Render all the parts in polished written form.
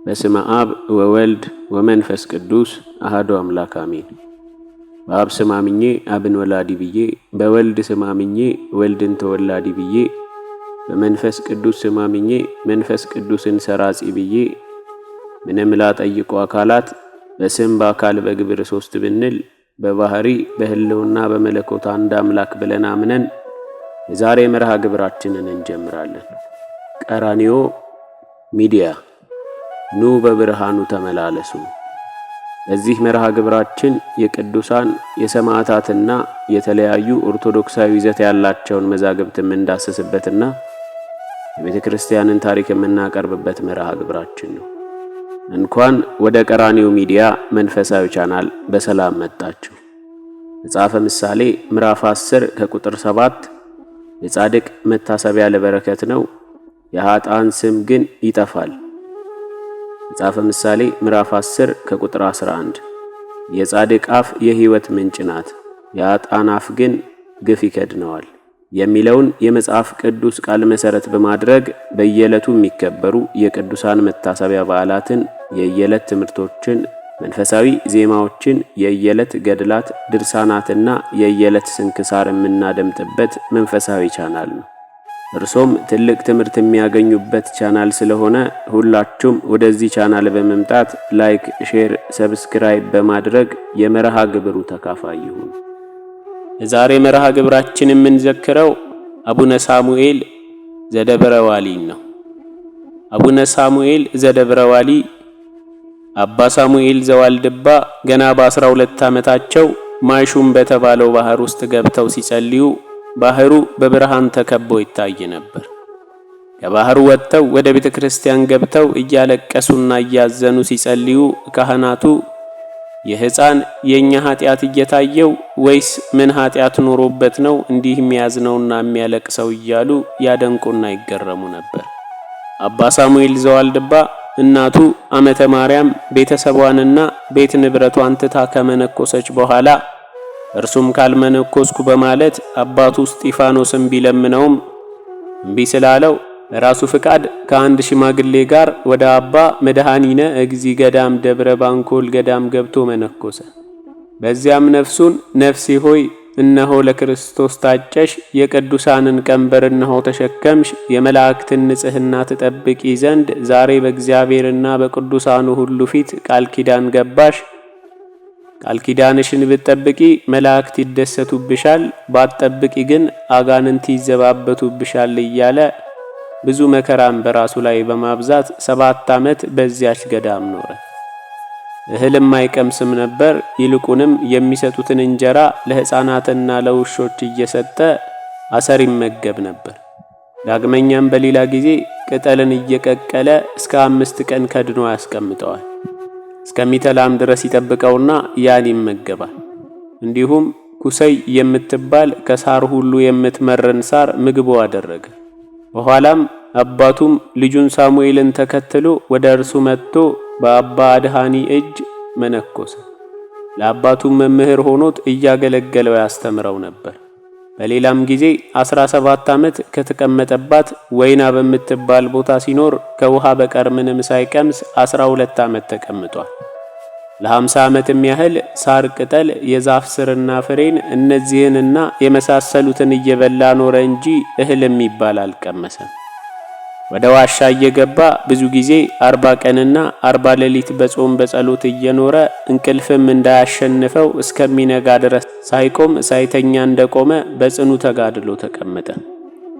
በስመ አብ ወወልድ ወመንፈስ ቅዱስ አሐዱ አምላክ አሜን። በአብ ስም አምኜ አብን ወላዲ ብዬ፣ በወልድ ስም አምኜ ወልድን ተወላዲ ብዬ፣ በመንፈስ ቅዱስ ስም አምኜ መንፈስ ቅዱስን ሰራጺ ብዬ፣ ምንም ላጠይቁ አካላት በስም በአካል በግብር ሶስት ብንል በባህሪ በህልውና በመለኮት አንድ አምላክ ብለን አምነን የዛሬ መርሃ ግብራችንን እንጀምራለን። ቀራንዮ ሚዲያ ኑ በብርሃኑ ተመላለሱ። በዚህ መርሃ ግብራችን የቅዱሳን የሰማዕታትና የተለያዩ ኦርቶዶክሳዊ ይዘት ያላቸውን መዛግብት የምንዳስስበትና የቤተ ክርስቲያንን ታሪክ የምናቀርብበት መርሃ ግብራችን ነው። እንኳን ወደ ቀራንዮ ሚዲያ መንፈሳዊ ቻናል በሰላም መጣችሁ። መጽሐፈ ምሳሌ ምዕራፍ 10 ከቁጥር 7 የጻድቅ መታሰቢያ ለበረከት ነው፣ የኃጥአን ስም ግን ይጠፋል። መጽሐፈ ምሳሌ ምዕራፍ 10 ከቁጥር 11 የጻድቅ አፍ የሕይወት ምንጭ ናት፣ የኃጥአን አፍ ግን ግፍ ይከድነዋል የሚለውን የመጽሐፍ ቅዱስ ቃል መሰረት በማድረግ በየዕለቱ የሚከበሩ የቅዱሳን መታሰቢያ በዓላትን፣ የየዕለት ትምህርቶችን፣ መንፈሳዊ ዜማዎችን፣ የየዕለት ገድላት፣ ድርሳናትና የየዕለት ስንክሳር የምናደምጥበት መንፈሳዊ ቻናል ነው። እርሶም ትልቅ ትምህርት የሚያገኙበት ቻናል ስለሆነ ሁላችሁም ወደዚህ ቻናል በመምጣት ላይክ፣ ሼር፣ ሰብስክራይብ በማድረግ የመርሃ ግብሩ ተካፋይ ይሁኑ። የዛሬ መርሃ ግብራችን የምንዘክረው አቡነ ሳሙኤል ዘደብረ ዋሊን ነው። አቡነ ሳሙኤል ዘደብረ ዋሊ አባ ሳሙኤል ዘዋልድባ ገና በ12 ዓመታቸው ማይሹም በተባለው ባህር ውስጥ ገብተው ሲጸልዩ ባህሩ በብርሃን ተከቦ ይታይ ነበር። ከባህሩ ወጥተው ወደ ቤተ ክርስቲያን ገብተው እያለቀሱና እያዘኑ ሲጸልዩ ካህናቱ የሕፃን የኛ ኃጢአት እየታየው ወይስ ምን ኃጢአት ኖሮበት ነው እንዲህ የሚያዝነውና የሚያለቅሰው እያሉ ያደንቁና ይገረሙ ነበር። አባ ሳሙኤል ዘዋልድባ እናቱ አመተ ማርያም ቤተሰቧንና ቤት ንብረቷን ትታ ከመነኮሰች በኋላ እርሱም ካልመነኮስኩ በማለት አባቱ እስጢፋኖስን ቢለምነውም እምቢ ስላለው በራሱ ፍቃድ ከአንድ ሽማግሌ ጋር ወደ አባ መድኃኒነ እግዚ ገዳም ደብረ ባንኮል ገዳም ገብቶ መነኮሰ። በዚያም ነፍሱን ነፍሴ ሆይ እነሆ ለክርስቶስ ታጨሽ፣ የቅዱሳንን ቀንበር እነሆ ተሸከምሽ፣ የመላእክትን ንጽሕና ትጠብቂ ዘንድ ዛሬ በእግዚአብሔርና በቅዱሳኑ ሁሉ ፊት ቃል ኪዳን ገባሽ። ቃል ኪዳንሽን ብትጠብቂ መላእክት ይደሰቱብሻል፣ ባትጠብቂ ግን አጋንንት ይዘባበቱብሻል እያለ ብዙ መከራን በራሱ ላይ በማብዛት 7 ዓመት በዚያች ገዳም ኖረ። እህልም አይቀምስም ነበር። ይልቁንም የሚሰጡትን እንጀራ ለሕፃናትና ለውሾች እየሰጠ አሰር ይመገብ ነበር። ዳግመኛም በሌላ ጊዜ ቅጠልን እየቀቀለ እስከ 5 ቀን ከድኖ ያስቀምጠዋል። እስከሚተላም ድረስ ይጠብቀውና ያን ይመገባል። እንዲሁም ኩሰይ የምትባል ከሳር ሁሉ የምትመረን ሳር ምግቡ አደረገ። በኋላም አባቱም ልጁን ሳሙኤልን ተከትሎ ወደ እርሱ መጥቶ በአባ አድሃኒ እጅ መነኮሰ። ለአባቱም መምህር ሆኖት እያገለገለው ያስተምረው ነበር። በሌላም ጊዜ 17 ዓመት ከተቀመጠባት ወይና በምትባል ቦታ ሲኖር ከውሃ በቀር ምንም ሳይቀምስ 12 ዓመት ተቀምጧል። ለ50 ዓመትም ያህል ሳር፣ ቅጠል፣ የዛፍ ስርና ፍሬን እነዚህንና የመሳሰሉትን እየበላ ኖረ እንጂ እህል የሚባል አልቀመሰም። ወደ ዋሻ እየገባ ብዙ ጊዜ 40 ቀንና 40 ሌሊት በጾም በጸሎት እየኖረ እንቅልፍም እንዳያሸንፈው እስከሚነጋ ድረስ ሳይቆም ሳይተኛ እንደቆመ በጽኑ ተጋድሎ ተቀመጠ።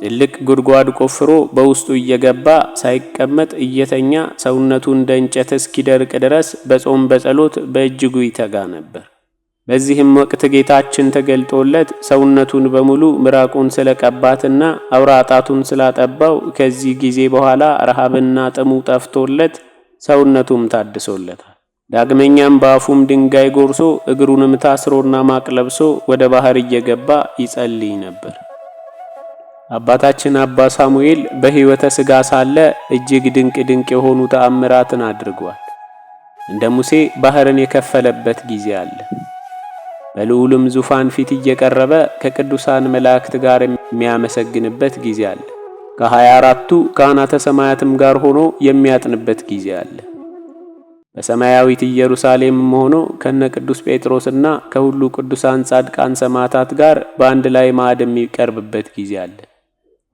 ትልቅ ጉድጓድ ቆፍሮ በውስጡ እየገባ ሳይቀመጥ እየተኛ ሰውነቱ እንደ እንጨት እስኪደርቅ ድረስ በጾም በጸሎት በእጅጉ ይተጋ ነበር። በዚህም ወቅት ጌታችን ተገልጦለት ሰውነቱን በሙሉ ምራቁን ስለቀባትና አውራ ጣቱን ስላጠባው ከዚህ ጊዜ በኋላ ረሃብና ጥሙ ጠፍቶለት ሰውነቱም ታድሶለታል። ዳግመኛም በአፉም ድንጋይ ጎርሶ እግሩንም ታስሮና ማቅ ለብሶ ወደ ባህር እየገባ ይጸልይ ነበር። አባታችን አባ ሳሙኤል በሕይወተ ሥጋ ሳለ እጅግ ድንቅ የሆኑ ተአምራትን አድርጓል። እንደ ሙሴ ባህርን የከፈለበት ጊዜ አለ። በልዑልም ዙፋን ፊት እየቀረበ ከቅዱሳን መላእክት ጋር የሚያመሰግንበት ጊዜ አለ። ከ24ቱ ካህናተ ሰማያትም ጋር ሆኖ የሚያጥንበት ጊዜ አለ። በሰማያዊት ኢየሩሳሌምም ሆኖ ከነ ቅዱስ ጴጥሮስና ከሁሉ ቅዱሳን ጻድቃን ሰማዕታት ጋር በአንድ ላይ ማዕድ የሚቀርብበት ጊዜ አለ።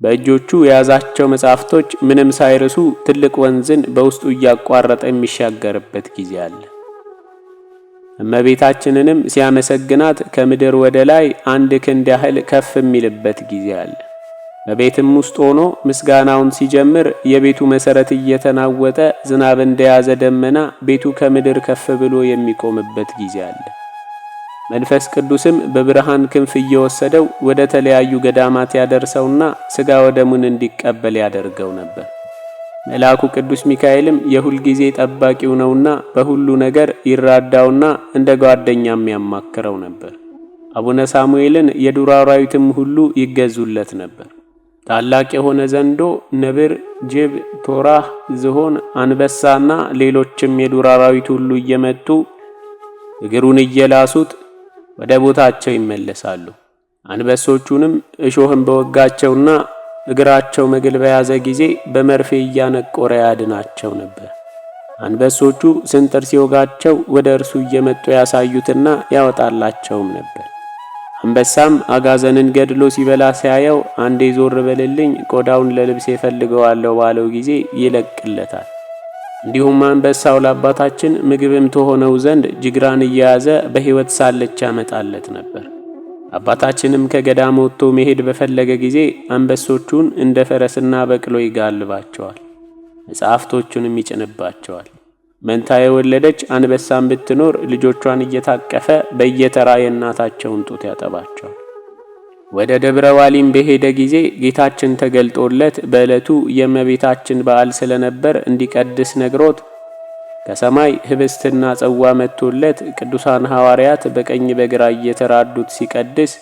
በእጆቹ የያዛቸው መጻሕፍቶች ምንም ሳይርሱ ትልቅ ወንዝን በውስጡ እያቋረጠ የሚሻገርበት ጊዜ አለ። እመቤታችንንም ሲያመሰግናት ከምድር ወደ ላይ 1 ክንድ ያህል ከፍ የሚልበት ጊዜ አለ። በቤትም ውስጥ ሆኖ ምስጋናውን ሲጀምር የቤቱ መሰረት እየተናወጠ ዝናብ እንደያዘ ደመና ቤቱ ከምድር ከፍ ብሎ የሚቆምበት ጊዜ አለ። መንፈስ ቅዱስም በብርሃን ክንፍ እየወሰደው ወደ ተለያዩ ገዳማት ያደርሰውና ሥጋ ወደሙን እንዲቀበል ያደርገው ነበር። መልአኩ ቅዱስ ሚካኤልም የሁል ጊዜ ጠባቂው ነውና በሁሉ ነገር ይራዳውና እንደ ጓደኛም ያማክረው ነበር። አቡነ ሳሙኤልን የዱር አራዊትም ሁሉ ይገዙለት ነበር። ታላቅ የሆነ ዘንዶ፣ ነብር፣ ጅብ፣ ቶራህ፣ ዝሆን፣ አንበሳና ሌሎችም የዱር አራዊት ሁሉ እየመጡ እግሩን እየላሱት ወደ ቦታቸው ይመለሳሉ። አንበሶቹንም እሾህን በወጋቸውና እግራቸው መግል በያዘ ጊዜ በመርፌ እያነቆረ ያድናቸው ነበር። አንበሶቹ ስንጥር ሲወጋቸው ወደ እርሱ እየመጡ ያሳዩትና ያወጣላቸውም ነበር። አንበሳም አጋዘንን ገድሎ ሲበላ ሲያየው አንዴ ዞር በልልኝ ቆዳውን ለልብስ እፈልገዋለሁ ባለው ጊዜ ይለቅለታል። እንዲሁም አንበሳው ለአባታችን ምግብም ተሆነው ዘንድ ጅግራን እየያዘ በሕይወት ሳለች ያመጣለት ነበር። አባታችንም ከገዳም ወጥቶ መሄድ በፈለገ ጊዜ አንበሶቹን እንደ ፈረስና በቅሎ ይጋልባቸዋል፣ መጻሕፍቶቹንም ይጭንባቸዋል። መንታ የወለደች አንበሳም ብትኖር ልጆቿን እየታቀፈ በየተራ የእናታቸውን ጡት ያጠባቸዋል። ወደ ደብረ ዋሊም በሄደ ጊዜ ጌታችን ተገልጦለት በዕለቱ የእመቤታችን በዓል ስለነበር እንዲቀድስ ነግሮት ከሰማይ ህብስትና ጽዋ መጥቶለት ቅዱሳን ሐዋርያት በቀኝ በግራ እየተራዱት ሲቀድስ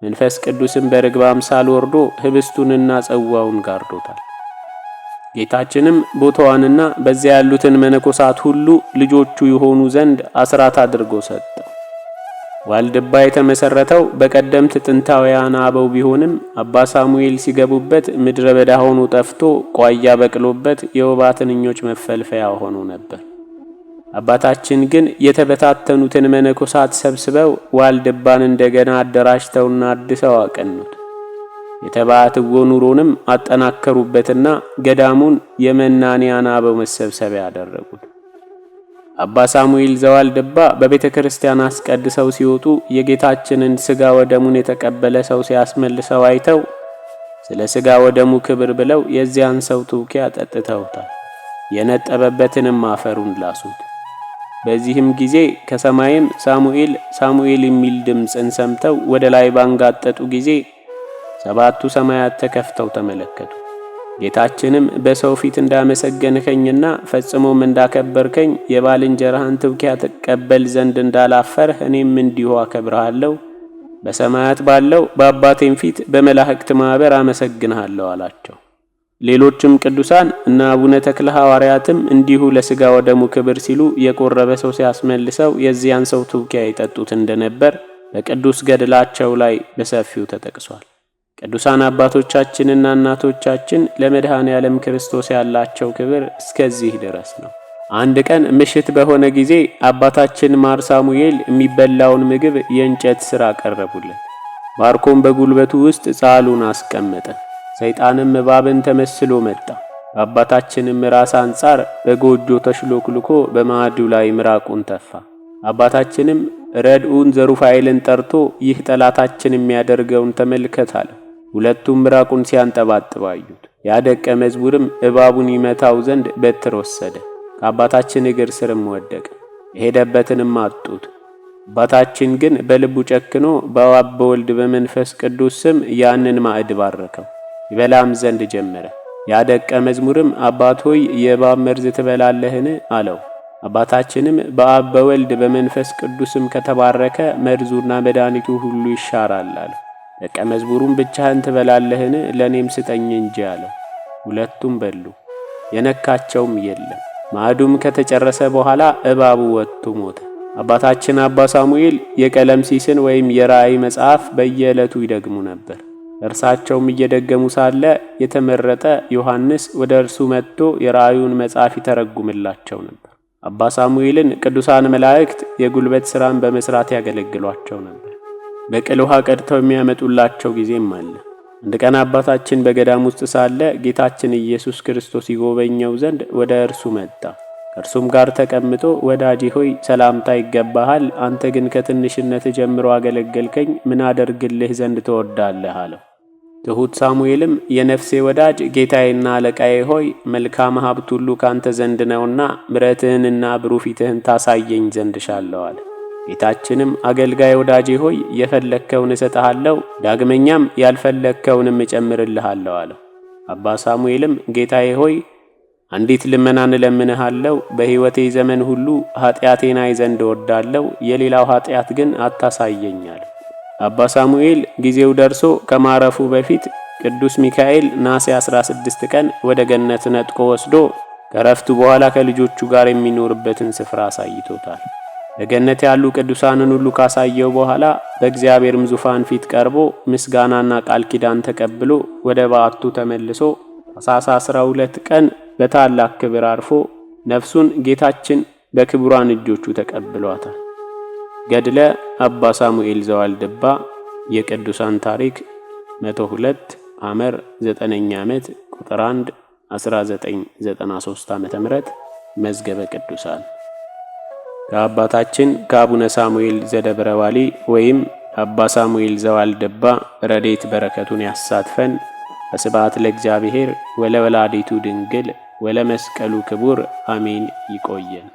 መንፈስ ቅዱስም በርግብ አምሳል ወርዶ ህብስቱንና ጽዋውን ጋርዶታል። ጌታችንም ቦታዋንና በዚያ ያሉትን መነኮሳት ሁሉ ልጆቹ የሆኑ ዘንድ አስራት አድርጎ ሰጠው። ዋልድባ የተመሰረተው በቀደምት ጥንታውያን አበው ቢሆንም አባ ሳሙኤል ሲገቡበት ምድረ በዳ ሆኖ ጠፍቶ ቋያ በቅሎበት የወባ ትንኞች መፈልፈያ ሆኖ ነበር። አባታችን ግን የተበታተኑትን መነኮሳት ሰብስበው ዋልድባን እንደገና አደራጅተውና አድሰው አቀኑት። የተባዕትዎ ኑሮንም አጠናከሩበትና ገዳሙን የመናንያን አበው መሰብሰቢያ ያደረጉት። አባ ሳሙኤል ዘዋልድባ በቤተ ክርስቲያን አስቀድሰው ሲወጡ የጌታችንን ሥጋ ወደሙን የተቀበለ ሰው ሲያስመልሰው አይተው ስለ ሥጋ ወደሙ ክብር ብለው የዚያን ሰው ትውኪያ ጠጥተውታል። የነጠበበትንም አፈሩን ላሱት። በዚህም ጊዜ ከሰማይም ሳሙኤል ሳሙኤል የሚል ድምፅን ሰምተው ወደ ላይ ባንጋጠጡ ጊዜ 7ቱ ሰማያት ተከፍተው ተመለከቱ። ጌታችንም በሰው ፊት እንዳመሰገንከኝና ፈጽሞም እንዳከበርከኝ የባልንጀራህን ትውኪያ ተቀበል ዘንድ እንዳላፈርህ እኔም እንዲሁ አከብርሃለሁ፣ በሰማያት ባለው በአባቴም ፊት በመላእክት ማኅበር አመሰግንሃለሁ አላቸው። ሌሎችም ቅዱሳን እና አቡነ ተክለ ሐዋርያትም እንዲሁ ለሥጋ ወደሙ ክብር ሲሉ የቆረበ ሰው ሲያስመልሰው የዚያን ሰው ትውኪያ ይጠጡት እንደነበር በቅዱስ ገድላቸው ላይ በሰፊው ተጠቅሷል። ቅዱሳን አባቶቻችንና እናቶቻችን ለመድኃኔ ዓለም ክርስቶስ ያላቸው ክብር እስከዚህ ድረስ ነው። አንድ ቀን ምሽት በሆነ ጊዜ አባታችን ማር ሳሙኤል የሚበላውን ምግብ የእንጨት ሥራ አቀረቡለት። ባርኮም በጉልበቱ ውስጥ ጻሉን አስቀመጠ። ሰይጣንም እባብን ተመስሎ መጣ። በአባታችንም ራስ አንጻር በጎጆ ተሽሎክልኮ በማዕዱ ላይ ምራቁን ተፋ። አባታችንም ረድኡን ዘሩፋኤልን ጠርቶ ይህ ጠላታችን የሚያደርገውን ተመልከት አለ። ሁለቱም ምራቁን ሲያንጠባጥብ አዩት። ያ ደቀ መዝሙርም እባቡን ይመታው ዘንድ በትር ወሰደ። ከአባታችን እግር ስርም ወደቀ። የሄደበትንም አጡት። አባታችን ግን በልቡ ጨክኖ በአብ በወልድ በመንፈስ ቅዱስ ስም ያንን ማዕድ ባረከው፣ ይበላም ዘንድ ጀመረ። ያ ደቀ መዝሙርም አባት ሆይ የእባብ መርዝ ትበላለህን? አለው። አባታችንም በአብ በወልድ በመንፈስ ቅዱስም ከተባረከ መርዙና መድኃኒቱ ሁሉ ይሻራል አለ። ደቀ መዝሙሩም ብቻህን ትበላለህን? ለኔም ስጠኝ እንጂ አለው። ሁለቱም በሉ፣ የነካቸውም የለም። ማዕዱም ከተጨረሰ በኋላ እባቡ ወጥቶ ሞተ። አባታችን አባ ሳሙኤል የቀለምሲስን ወይም የራእይ መጽሐፍ በየዕለቱ ይደግሙ ነበር። እርሳቸውም እየደገሙ ሳለ የተመረጠ ዮሐንስ ወደ እርሱ መጥቶ የራእዩን መጽሐፍ ይተረጉምላቸው ነበር። አባ ሳሙኤልን ቅዱሳን መላእክት የጉልበት ሥራን በመስራት ያገለግሏቸው ነበር። በቅል ውሃ ቀድተው የሚያመጡላቸው ጊዜም አለ። አንድ ቀን አባታችን በገዳም ውስጥ ሳለ ጌታችን ኢየሱስ ክርስቶስ ይጎበኘው ዘንድ ወደ እርሱ መጣ። ከእርሱም ጋር ተቀምጦ ወዳጄ ሆይ ሰላምታ ይገባሃል፣ አንተ ግን ከትንሽነት ጀምሮ አገለገልከኝ፣ ምን አደርግልህ ዘንድ ትወዳለህ አለው። ትሑት ሳሙኤልም የነፍሴ ወዳጅ ጌታዬና አለቃዬ ሆይ መልካም ሀብት ሁሉ ካንተ ዘንድ ነውና ምሕረትህንና ብሩህ ፊትህን ታሳየኝ ዘንድ ሻለሁ አለ። ጌታችንም አገልጋይ ወዳጄ ሆይ የፈለግከውን እሰጥሃለሁ፣ ዳግመኛም ያልፈለግከውንም እጨምርልሃለሁ አለው። አባ ሳሙኤልም ጌታዬ ሆይ አንዲት ልመናን እለምንሃለሁ፣ በሕይወቴ ዘመን ሁሉ ኃጢአቴን አይ ዘንድ እወዳለሁ፣ የሌላው ኃጢአት ግን አታሳየኝ አለ። አባ ሳሙኤል ጊዜው ደርሶ ከማረፉ በፊት ቅዱስ ሚካኤል ነሐሴ 16 ቀን ወደ ገነት ነጥቆ ወስዶ ከረፍቱ በኋላ ከልጆቹ ጋር የሚኖርበትን ስፍራ አሳይቶታል። በገነት ያሉ ቅዱሳንን ሁሉ ካሳየው በኋላ በእግዚአብሔርም ዙፋን ፊት ቀርቦ ምስጋናና ቃል ኪዳን ተቀብሎ ወደ በዓቱ ተመልሶ ታኅሳስ 12 ቀን በታላቅ ክብር አርፎ ነፍሱን ጌታችን በክቡራን እጆቹ ተቀብሏታል። ገድለ አባ ሳሙኤል ዘዋልድባ የቅዱሳን ታሪክ 102 ሐመር 9ኛ ዓመት ቁጥር 1 1993 ዓ.ም መዝገበ ቅዱሳን ከአባታችን ከአቡነ ሳሙኤል ዘደብረ ዋሊ ወይም አባ ሳሙኤል ዘዋልድባ ረድኤት በረከቱን ያሳትፈን። በስብሐት ለእግዚአብሔር ወለወላዲቱ ድንግል ወለመስቀሉ ክቡር አሜን። ይቆየን።